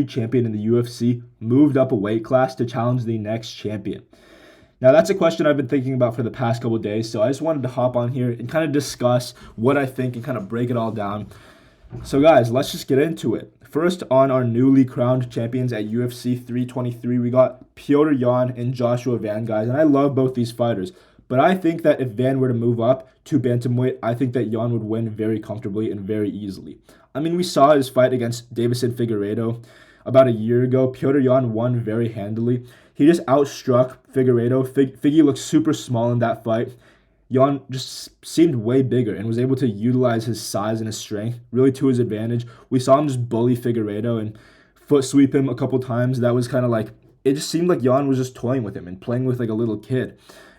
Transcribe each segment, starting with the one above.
champion in the UFC moved up a weight class to challenge the next champion? Now, that's a question I've been thinking about for the past couple of days, so I just wanted to hop on here and kind of discuss what I think and kind of break it all down. So, guys, let's just get into it. First, on our newly crowned champions at UFC 323, we got Petr Yan and Joshua Van, guys, and I love both these fighters. But I think that if Van were to move up to bantamweight, I think that Yan would win very comfortably and very easily. I mean, we saw his fight against Davison Figueiredo about a year ago. Petr Yan won very handily. He just outstruck Figueiredo. Figgy looked super small in that fight. Yan just seemed way bigger and was able to utilize his size and his strength really to his advantage. We saw him just bully Figueiredo and foot sweep him a couple times. That was kind of like, it just seemed like Yan was just toying with him and playing with like a little kid.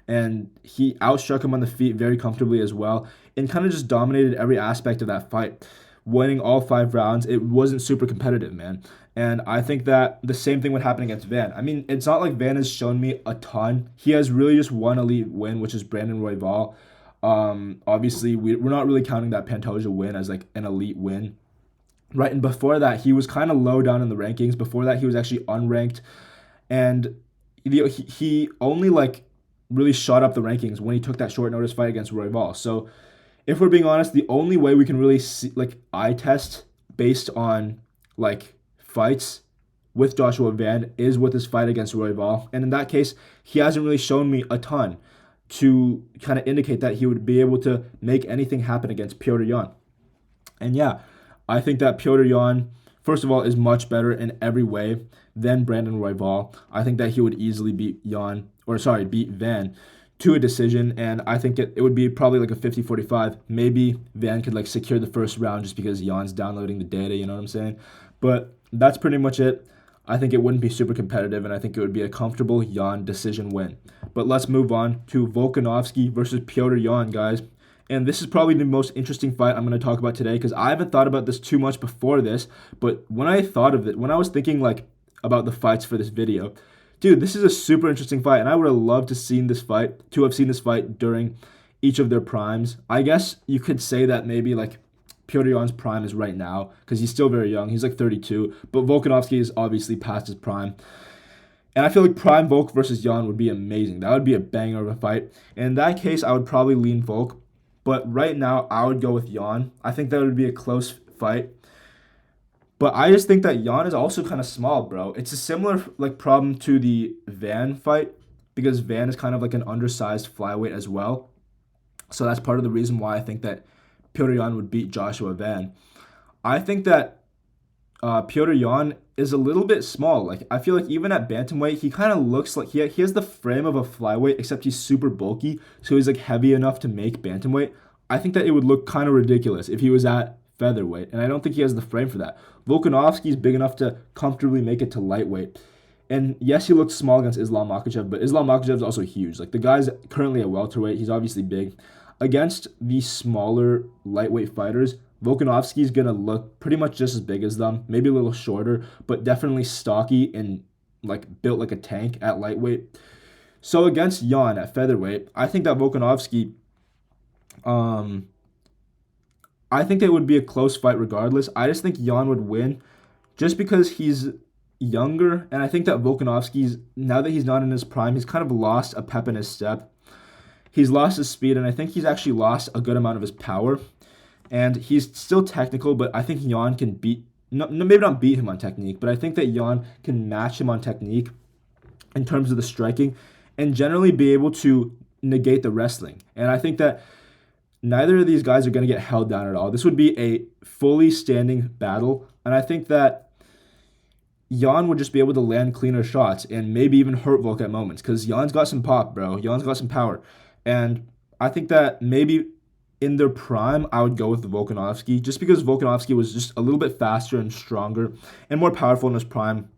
And he outstruck him on the feet very comfortably as well and kind of just dominated every aspect of that fight, winning all 5 rounds. It wasn't super competitive, man. And I think that the same thing would happen against Van. I mean, it's not like Van has shown me a ton. He has really just one elite win, which is Brandon Royval. Obviously, we're not really counting that Pantoja win as like an elite win. Right, and before that, he was kind of low down in the rankings. Before that, he was actually unranked. And he only like really shot up the rankings when he took that short notice fight against Royval. So if we're being honest, the only way we can really see, like, eye test based on like fights with Joshua Van is with his fight against Royval. And in that case, he hasn't really shown me a ton to kind of indicate that he would be able to make anything happen against Petr Yan. And yeah, I think that Petr Yan, first of all, is much better in every way than Brandon Royval. I think that he would easily beat Van to a decision, and I think it would be probably like a 50-45. Maybe Van could like secure the first round just because Jan's downloading the data, you know what I'm saying? But that's pretty much it. I think it wouldn't be super competitive, and I think it would be a comfortable Yan decision win. But let's move on to Volkanovski versus Petr Yan, guys. And this is probably the most interesting fight I'm going to talk about today because I haven't thought about this too much before this. But when I thought of it, when I was thinking like about the fights for this video, dude, this is a super interesting fight, and I would have loved to have seen this fight during each of their primes. I guess you could say that maybe like Petr Yan's prime is right now because he's still very young. He's like 32, but Volkanovski is obviously past his prime. And I feel like prime Volk versus Yan would be amazing. That would be a banger of a fight. And in that case, I would probably lean Volk. But right now, I would go with Yan. I think that would be a close fight. But I just think that Yan is also kind of small, bro. It's a similar like problem to the Van fight because Van is kind of like an undersized flyweight as well. So that's part of the reason why I think that Petr Yan would beat Joshua Van. I think that Petr Yan is a little bit small. Like I feel like even at bantamweight, he kind of looks like he has the frame of a flyweight, except he's super bulky, so he's like heavy enough to make bantamweight. I think that it would look kind of ridiculous if he was at featherweight, and I don't think he has the frame for that. Volkanovski is big enough to comfortably make it to lightweight. And yes, he looked small against Islam Makhachev, but Islam Makhachev is also huge. Like the guy's currently a welterweight. He's obviously big. Against these smaller lightweight fighters, Volkanovski is going to look pretty much just as big as them, maybe a little shorter, but definitely stocky and like built like a tank at lightweight. So against Yan at featherweight, I think that Volkanovski, I think it would be a close fight regardless. I just think Yan would win just because he's younger, and I think that Volkanovski's, now that he's not in his prime, he's kind of lost a pep in his step. He's lost his speed, and I think he's actually lost a good amount of his power. And he's still technical, but I think Yan can maybe not beat him on technique, but I think that Yan can match him on technique in terms of the striking and generally be able to negate the wrestling. And I think that neither of these guys are going to get held down at all. This would be a fully standing battle, and I think that Yan would just be able to land cleaner shots and maybe even hurt Volk at moments because Yan's got some pop, bro. Yan's got some power. And I think that maybe in their prime, I would go with Volkanovski just because Volkanovski was just a little bit faster and stronger and more powerful in his prime.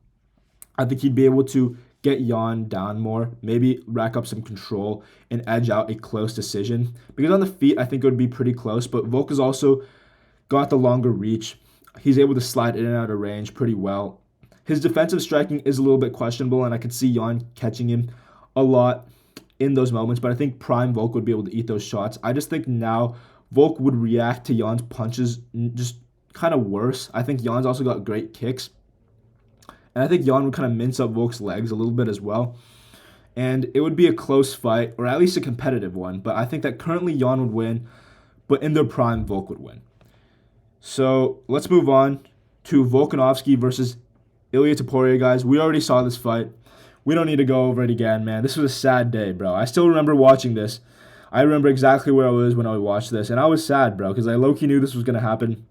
I think he'd be able to get Yan down more, maybe rack up some control and edge out a close decision. Because on the feet, I think it would be pretty close, but Volk has also got the longer reach. He's able to slide in and out of range pretty well. His defensive striking is a little bit questionable, and I could see Yan catching him a lot in those moments, but I think prime Volk would be able to eat those shots. I just think now Volk would react to Jan's punches just kind of worse. I think Jan's also got great kicks, And I think Jan would kind of mince up Volk's legs a little bit as well. And it would be a close fight, or at least a competitive one. But I think that currently Jan would win, but in their prime, Volk would win. So let's move on to Volkanovski versus Ilia Topuria, guys. We already saw this fight. We don't need to go over it again, man. This was a sad day, bro. I still remember watching this. I remember exactly where I was when I watched this, and I was sad, bro, because I low-key knew this was going to happen.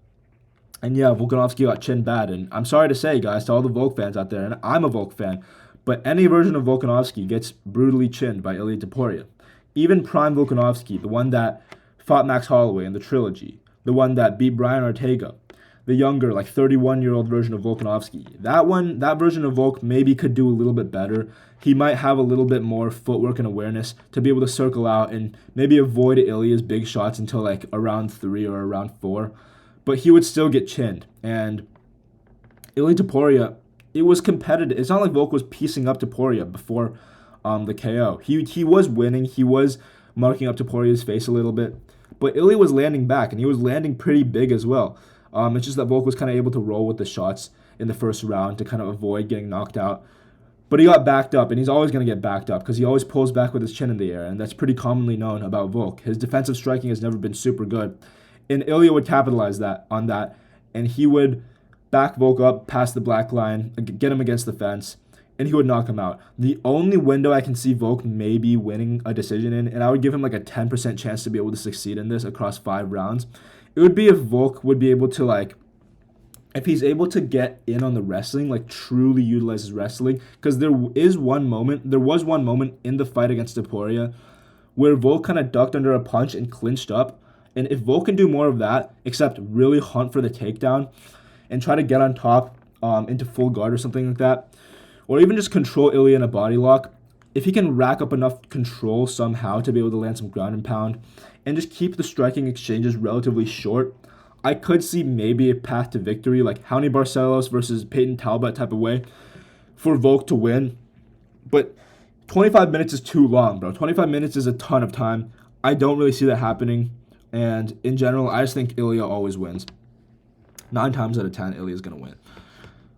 And yeah, Volkanovski got chinned bad, and I'm sorry to say, guys, to all the Volk fans out there, and I'm a Volk fan, but any version of Volkanovski gets brutally chinned by Ilia Topuria. Even prime Volkanovski, the one that fought Max Holloway in the trilogy, the one that beat Brian Ortega, the younger, like 31-year-old version of Volkanovski. That version of Volk maybe could do a little bit better. He might have a little bit more footwork and awareness to be able to circle out and maybe avoid Ilia's big shots until like around 3 or around 4. But he would still get chinned. And Ilia Topuria, it was competitive. It's not like Volk was piecing up Topuria before the KO. He was winning. He was marking up Topuria's face a little bit. But Ilia was landing back, and he was landing pretty big as well. It's just that Volk was kind of able to roll with the shots in the first round to kind of avoid getting knocked out. But he got backed up, and he's always going to get backed up because he always pulls back with his chin in the air, and that's pretty commonly known about Volk. His defensive striking has never been super good. And Ilia would capitalize on that, and he would back Volk up past the black line, get him against the fence, and he would knock him out. The only window I can see Volk maybe winning a decision in, and I would give him like a 10% chance to be able to succeed in this across 5 rounds, it would be if Volk would be able to if he's able to get in on the wrestling, like truly utilize his wrestling, because there was one moment in the fight against Topuria where Volk kind of ducked under a punch and clinched up. And if Volk can do more of that, except really hunt for the takedown and try to get on top into full guard or something like that, or even just control Ilia in a body lock, if he can rack up enough control somehow to be able to land some ground and pound and just keep the striking exchanges relatively short, I could see maybe a path to victory, like Raoni Barcelos versus Peyton Talbot type of way, for Volk to win. But 25 minutes is too long, bro. 25 minutes is a ton of time. I don't really see that happening. And in general, I just think Ilia always wins. 9 times out of 10, Ilia's going to win.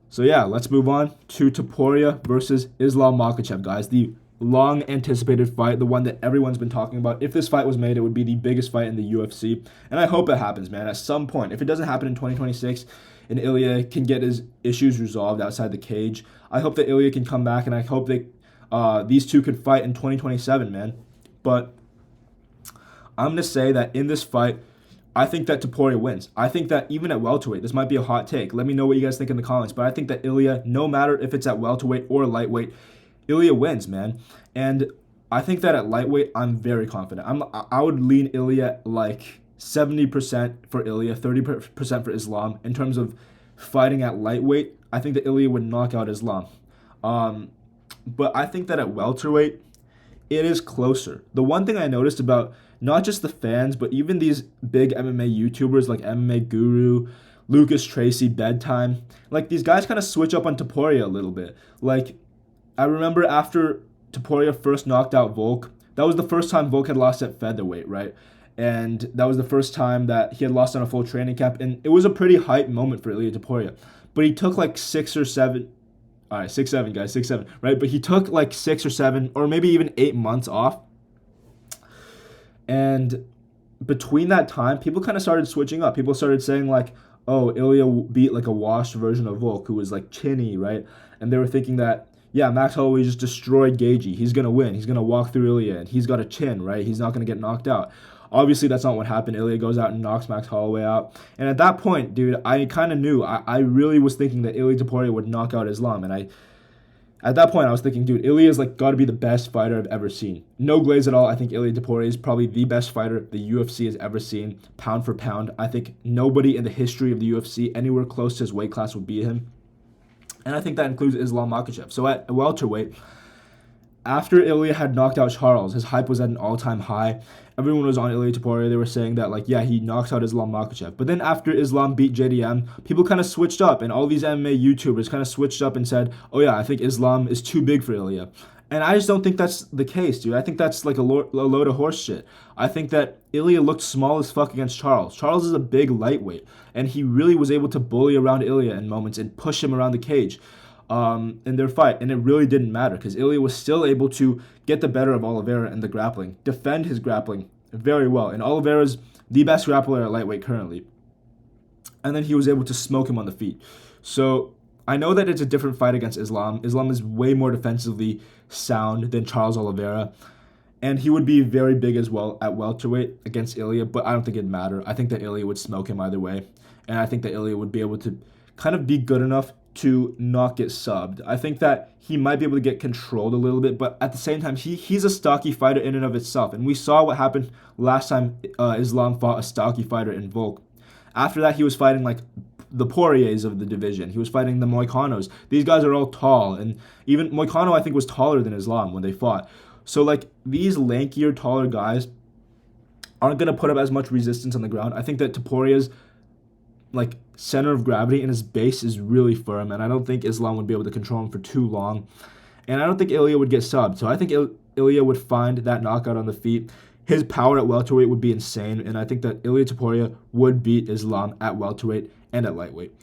So yeah, let's move on to Topuria versus Islam Makhachev, guys. The long-anticipated fight, the one that everyone's been talking about. If this fight was made, it would be the biggest fight in the UFC. And I hope it happens, man, at some point. If it doesn't happen in 2026 and Ilia can get his issues resolved outside the cage, I hope that Ilia can come back, and I hope that these two could fight in 2027, man. But I'm going to say that in this fight, I think that Topuria wins. I think that even at welterweight, this might be a hot take. Let me know what you guys think in the comments. But I think that Ilia, no matter if it's at welterweight or lightweight, Ilia wins, man. And I think that at lightweight, I'm very confident. I would lean Ilia like 70% for Ilia, 30% for Islam. In terms of fighting at lightweight, I think that Ilia would knock out Islam. But I think that at welterweight, it is closer. The one thing I noticed about not just the fans, but even these big MMA YouTubers like MMA Guru, Lucas Tracy, Bedtime, like these guys kind of switch up on Topuria a little bit. Like, I remember after Topuria first knocked out Volk, that was the first time Volk had lost at featherweight, right? And that was the first time that he had lost on a full training camp, and it was a pretty hype moment for Ilia Topuria. But he took like 6 or 7, all right, 6-7, guys, 6-7, right? But he took like 6 or 7, or maybe even 8 months off. And between that time, people kind of started switching up. People started saying like, oh, Ilia beat like a washed version of Volk who was like chinny, right? And they were thinking that, yeah, Max Holloway just destroyed Gagey. He's going to win. He's going to walk through Ilia, and he's got a chin, right? He's not going to get knocked out. Obviously, that's not what happened. Ilia goes out and knocks Max Holloway out. And at that point, dude, I kind of knew. I really was thinking that Ilia Topuria would knock out Islam. And at that point, I was thinking, dude, Ilia's like got to be the best fighter I've ever seen. No glaze at all. I think Ilia Topuria is probably the best fighter the UFC has ever seen, pound for pound. I think nobody in the history of the UFC anywhere close to his weight class would beat him. And I think that includes Islam Makhachev. So at welterweight, after Ilia had knocked out Charles, his hype was at an all-time high. Everyone was on Ilia Topuria. They were saying that, like, yeah, he knocks out Islam Makhachev. But then after Islam beat JDM, people kind of switched up, and all these MMA YouTubers kind of switched up and said, oh, yeah, I think Islam is too big for Ilia. And I just don't think that's the case, dude. I think that's like a load of horse shit. I think that Ilia looked small as fuck against Charles. Charles is a big lightweight, and he really was able to bully around Ilia in moments and push him around the cage. in their fight, and it really didn't matter because Ilya was still able to get the better of Oliveira in the grappling, defend his grappling very well, and Oliveira's the best grappler at lightweight currently, and then he was able to smoke him on the feet. So I know that it's a different fight against Islam. Islam is way more defensively sound than Charles Oliveira, and he would be very big as well at welterweight against Ilya, but I don't think it'd matter. I think that Ilya would smoke him either way, and I think that Ilya would be able to kind of be good enough to not get subbed. I think that he might be able to get controlled a little bit, but at the same time, he's a stocky fighter in and of itself, and we saw what happened last time Islam fought a stocky fighter in Volk. After that, he was fighting like the Poiriers of the division. He was fighting the Moicanos. These guys are all tall, and even Moicano, I think, was taller than Islam when they fought. So, like, these lankier, taller guys aren't going to put up as much resistance on the ground. I think that Toporia's, like, center of gravity and his base is really firm, and I don't think Islam would be able to control him for too long. And I don't think Ilya would get subbed. So I think Ilya would find that knockout on the feet. His power at welterweight would be insane, and I think that Ilya Topuria would beat Islam at welterweight and at lightweight.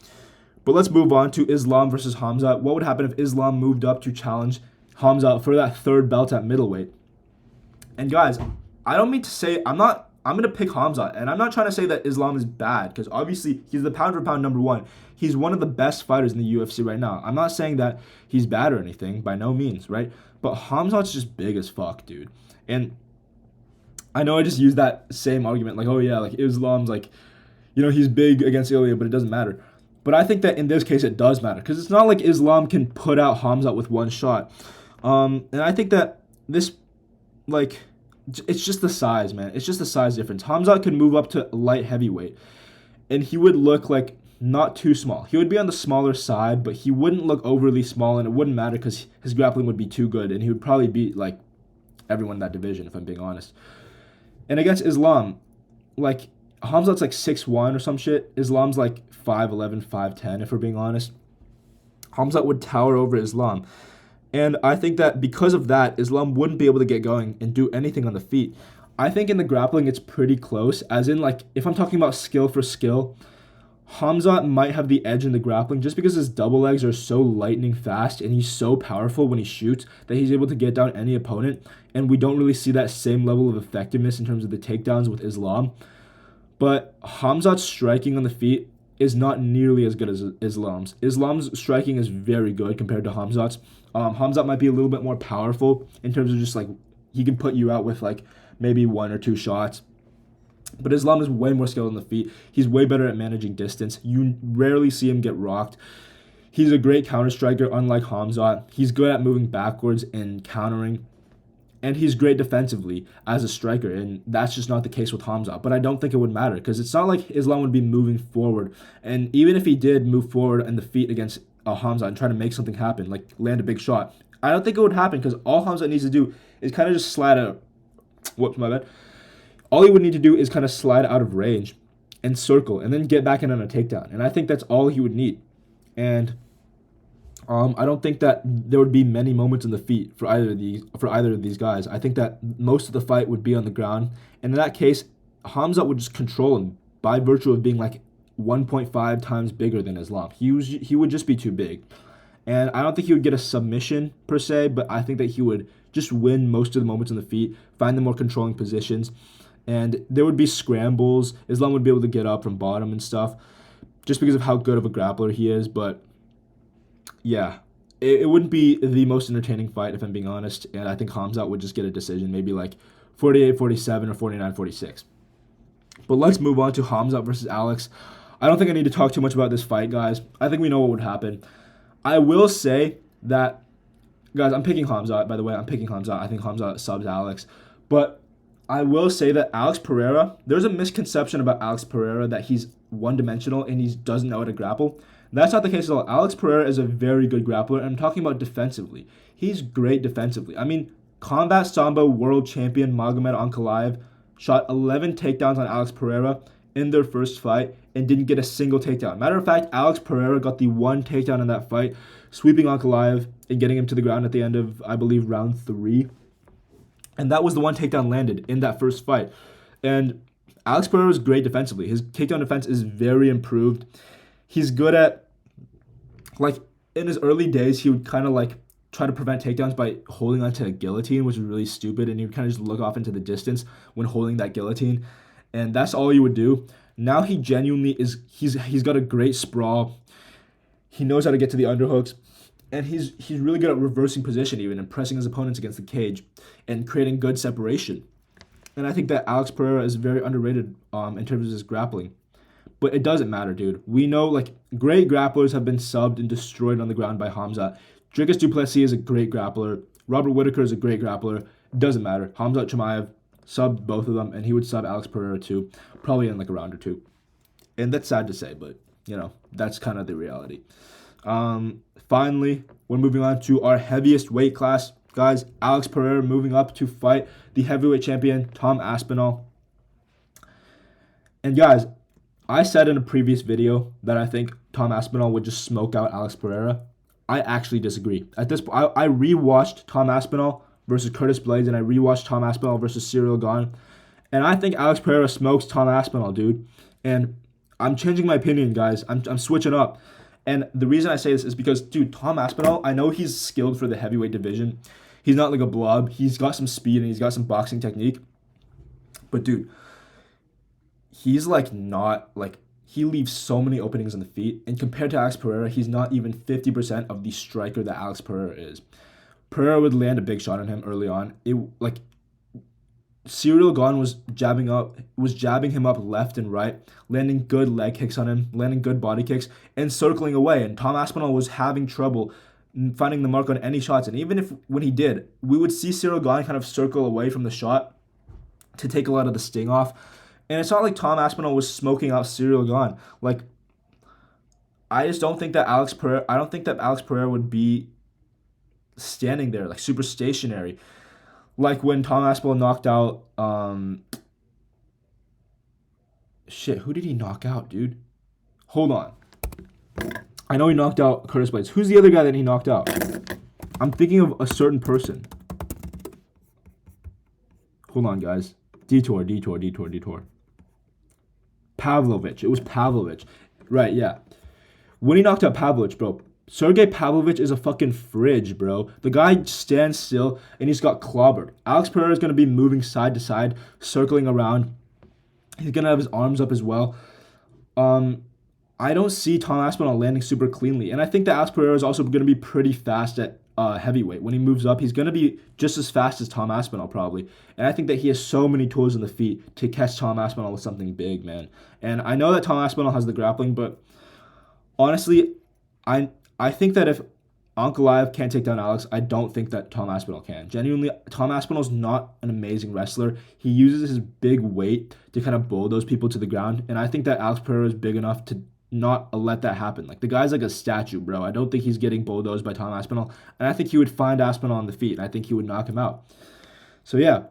But let's move on to Islam versus Hamza. What would happen if Islam moved up to challenge Hamza for that third belt at middleweight? And guys, I don't mean to say I'm going to pick Hamza, and I'm not trying to say that Islam is bad, because obviously he's the pound for pound number one. He's one of the best fighters in the UFC right now. I'm not saying that he's bad or anything, by no means, right? But Hamza's just big as fuck, dude. And I know I just used that same argument, like, oh yeah, like Islam's like, you know, he's big against Ilya, but it doesn't matter. But I think that in this case it does matter, because it's not like Islam can put out Hamza with one shot. And I think that this, like, it's just the size, man. It's just the size difference. Hamza could move up to light heavyweight, and he would look like not too small. He would be on the smaller side, but he wouldn't look overly small, and it wouldn't matter because his grappling would be too good, and he would probably beat, like, everyone in that division, if I'm being honest. And against Islam, like, Hamza's like 6'1" or some shit. Islam's like 5'11", 5'10", if we're being honest. Hamza would tower over Islam. And I think that because of that, Islam wouldn't be able to get going and do anything on the feet. I think in the grappling, it's pretty close. As in, like, if I'm talking about skill for skill, Hamza might have the edge in the grappling just because his double legs are so lightning fast and he's so powerful when he shoots that he's able to get down any opponent. And we don't really see that same level of effectiveness in terms of the takedowns with Islam. But Hamza's striking on the feet is not nearly as good as Islam's. Islam's striking is very good compared to Hamza's. Hamza might be a little bit more powerful in terms of just, like, he can put you out with, like, maybe one or two shots. But Islam is way more skilled on the feet. He's way better at managing distance. You rarely see him get rocked. He's a great counter striker, unlike Hamza. He's good at moving backwards and countering. And he's great defensively as a striker, and that's just not the case with Hamza. But I don't think it would matter, because it's not like Islam would be moving forward. And even if he did move forward in the feet against Hamza and try to make something happen, like land a big shot, I don't think it would happen, because all Hamza needs to do is kind of just slide out. Whoops, my bad. All he would need to do is kind of slide out of range and circle, and then get back in on a takedown. And I think that's all he would need. And I don't think that there would be many moments in the feet for either of these guys. I think that most of the fight would be on the ground, and in that case, Hamza would just control him by virtue of being like 1.5 times bigger than Islam. He would just be too big, and I don't think he would get a submission per se, but I think that he would just win most of the moments in the feet, find the more controlling positions, and there would be scrambles. Islam would be able to get up from bottom and stuff, just because of how good of a grappler he is, but yeah, it wouldn't be the most entertaining fight, if I'm being honest, and I think Hamza would just get a decision, maybe like 48-47 or 49-46. But let's move on to Hamza versus Alex. I don't think I need to talk too much about this fight, guys. I think we know what would happen. I will say that, guys, I'm picking Hamza, by the way. I'm picking Hamza. I think Hamza subs Alex. But I will say that Alex Pereira, there's a misconception about Alex Pereira that he's one-dimensional and he doesn't know how to grapple. That's not the case at all. Alex Pereira is a very good grappler, and I'm talking about defensively. He's great defensively. I mean, Combat Sambo world champion Magomed Ankalaev shot 11 takedowns on Alex Pereira in their first fight and didn't get a single takedown. Matter of fact, Alex Pereira got the one takedown in that fight, sweeping Ankalaev and getting him to the ground at the end of, I believe, round 3. And that was the one takedown landed in that first fight. And Alex Pereira is great defensively. His takedown defense is very improved. He's good at, like, in his early days, he would kind of like try to prevent takedowns by holding onto a guillotine, which was really stupid. And he would kind of just look off into the distance when holding that guillotine. And that's all he would do. Now he genuinely is, he's got a great sprawl. He knows how to get to the underhooks. And he's really good at reversing position even and pressing his opponents against the cage and creating good separation. And I think that Alex Pereira is very underrated in terms of his grappling. But it doesn't matter, dude. We know, like, great grapplers have been subbed and destroyed on the ground by Hamzat. Dricus du Plessis is a great grappler. Robert Whitaker is a great grappler. It doesn't matter. Hamzat Chimaev subbed both of them, and he would sub Alex Pereira too, probably in like a round or two. And that's sad to say, but, you know, that's kind of the reality. Finally, we're moving on to our heaviest weight class. Guys, Alex Pereira moving up to fight the heavyweight champion, Tom Aspinall. And guys, I said in a previous video that I think Tom Aspinall would just smoke out Alex Pereira. I actually disagree. At this point, I rewatched Tom Aspinall versus Curtis Blades, and I rewatched Tom Aspinall versus Cyril Gane, and I think Alex Pereira smokes Tom Aspinall, dude. And I'm changing my opinion, guys. I'm switching up. And the reason I say this is because, dude, Tom Aspinall, I know he's skilled for the heavyweight division. He's not like a blob. He's got some speed and he's got some boxing technique. But, dude, he's like not like he leaves so many openings in the feet, and compared to Alex Pereira, he's not even 50% of the striker that Alex Pereira is. Pereira would land a big shot on him early on. It like Cyril Gane was jabbing him up left and right, landing good leg kicks on him, landing good body kicks, and circling away. And Tom Aspinall was having trouble finding the mark on any shots. And even if when he did, we would see Cyril Gane kind of circle away from the shot to take a lot of the sting off. And it's not like Tom Aspinall was smoking out Cyril Gane. Like, I just don't think that Alex Pereira would be standing there like super stationary. Like when Tom Aspinall knocked out who did he knock out, dude? Hold on. I know he knocked out Curtis Blades. Who's the other guy that he knocked out? I'm thinking of a certain person. Hold on, guys. Detour. Pavlovich. It was Pavlovich. Right, yeah. When he knocked out Pavlovich, bro, Sergey Pavlovich is a fucking fridge, bro. The guy stands still, and he's got clobbered. Alex Pereira is going to be moving side to side, circling around. He's going to have his arms up as well. I don't see Tom Aspinall landing super cleanly. And I think that Alex Pereira is also going to be pretty fast at heavyweight. When he moves up, he's going to be just as fast as Tom Aspinall probably. And I think that he has so many tools in the feet to catch Tom Aspinall with something big, man. And I know that Tom Aspinall has the grappling, but honestly, I think that if Ankalaev can't take down Alex, I don't think that Tom Aspinall can. Genuinely, Tom Aspinall's not an amazing wrestler. He uses his big weight to kind of bulldoze people to the ground. And I think that Alex Pereira is big enough to not let that happen. Like, the guy's like a statue, bro. I don't think he's getting bulldozed by Tom Aspinall. And I think he would find Aspinall on the feet. And I think he would knock him out. So, yeah.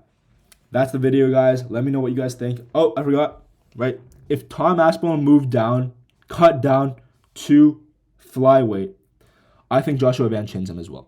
That's the video, guys. Let me know what you guys think. Oh, I forgot. Right? If Tom Aspinall cut down to flyweight, I think Joshua Van chins him as well.